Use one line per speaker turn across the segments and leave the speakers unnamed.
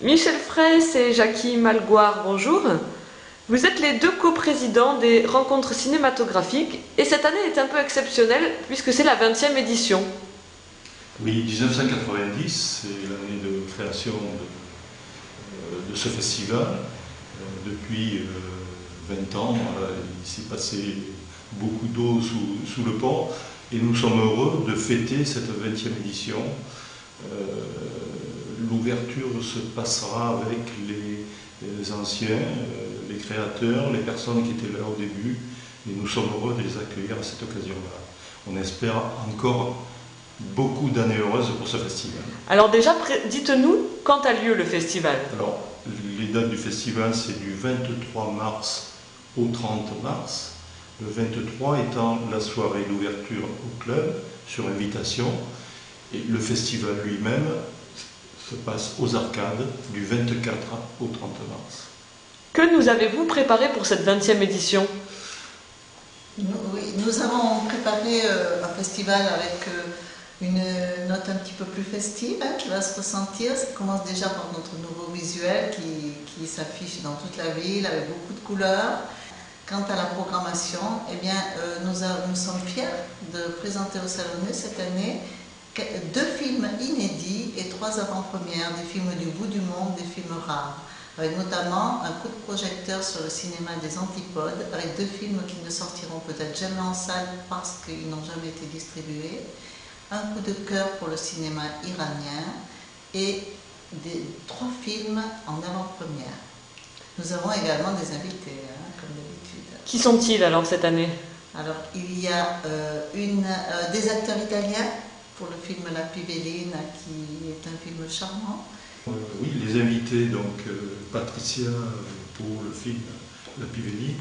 Michel Fraisse et Jackie Malgoire, bonjour. Vous êtes les deux coprésidents des rencontres cinématographiques et cette année est un peu exceptionnelle puisque c'est la 20e édition.
Oui, 1990, c'est l'année de création de ce festival. Depuis 20 ans, il s'est passé beaucoup d'eau sous le pont et nous sommes heureux de fêter cette 20e édition. L'ouverture se passera avec les anciens, les créateurs, les personnes qui étaient là au début, et nous sommes heureux de les accueillir à cette occasion-là. On espère encore beaucoup d'années heureuses pour ce festival.
Alors déjà, dites-nous quand a lieu le festival.
Alors, les dates du festival, c'est du 23 mars au 30 mars. Le 23 étant la soirée d'ouverture au club, sur invitation, et le festival lui-même se passe aux arcades du 24 au 30 mars.
Que nous avez-vous préparé pour cette 20e édition?
Nous avons préparé un festival avec une note un petit peu plus festive qui va se ressentir. Ça commence déjà par notre nouveau visuel qui s'affiche dans toute la ville avec beaucoup de couleurs. Quant à la programmation, eh bien, nous sommes fiers de présenter au Salonnais cette année 2 films inédits et 3 avant-premières, des films du bout du monde, des films rares, avec notamment un coup de projecteur sur le cinéma des Antipodes, avec 2 films qui ne sortiront peut-être jamais en salle parce qu'ils n'ont jamais été distribués, un coup de cœur pour le cinéma iranien et 3 films en avant-première. Nous avons également des invités, comme d'habitude.
Qui sont-ils alors cette année?
Alors, il y a des acteurs italiens pour le film La Pivelline, qui est un film charmant.
Oui, les invités, donc Patricia pour le film La Pivelline,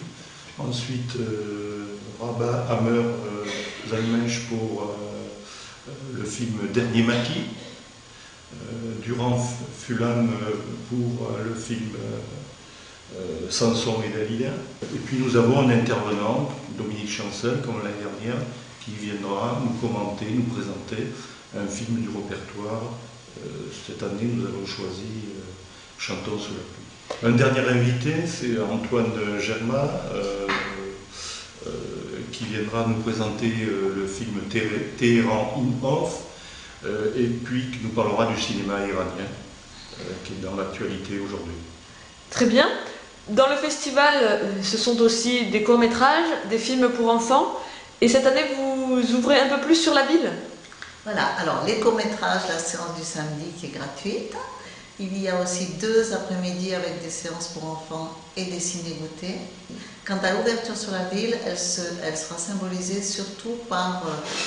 ensuite Rabat Hammer Zalmensch pour le film Dernier Maquis, Durand Fulam pour le film Samson et Dalila. Et puis nous avons un intervenant, Dominique Chancel, comme l'année dernière, qui viendra nous commenter, nous présenter un film du répertoire. Cette année, nous avons choisi Chantons sous la pluie. Un dernier invité, c'est Antoine Germain, qui viendra nous présenter le film Téhéran in-off, et puis qui nous parlera du cinéma iranien, qui est dans l'actualité aujourd'hui.
Très bien. Dans le festival, ce sont aussi des courts-métrages, des films pour enfants. Et cette année, vous ouvrez un peu plus sur la ville?
Voilà, alors les courts-métrages, la séance du samedi qui est gratuite. Il y a aussi 2 après-midi avec des séances pour enfants et des ciné-goûters. Quant à l'ouverture sur la ville, elle sera symbolisée surtout par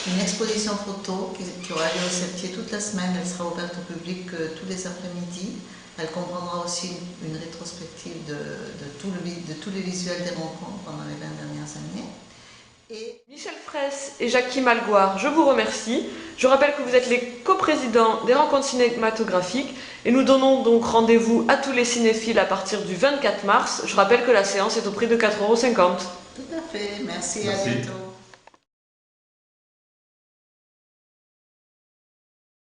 une exposition photo qui aura lieu au Septier toute la semaine. Elle sera ouverte au public tous les après-midi. Elle comprendra aussi une rétrospective de tous les visuels des rencontres pendant les 20 dernières années.
Michel Fraisse et Jackie Malgoire, je vous remercie. Je rappelle que vous êtes les coprésidents des rencontres cinématographiques et nous donnons donc rendez-vous à tous les cinéphiles à partir du 24 mars. Je rappelle que la séance est au prix de 4,50 €.
Tout à fait, merci. À bientôt.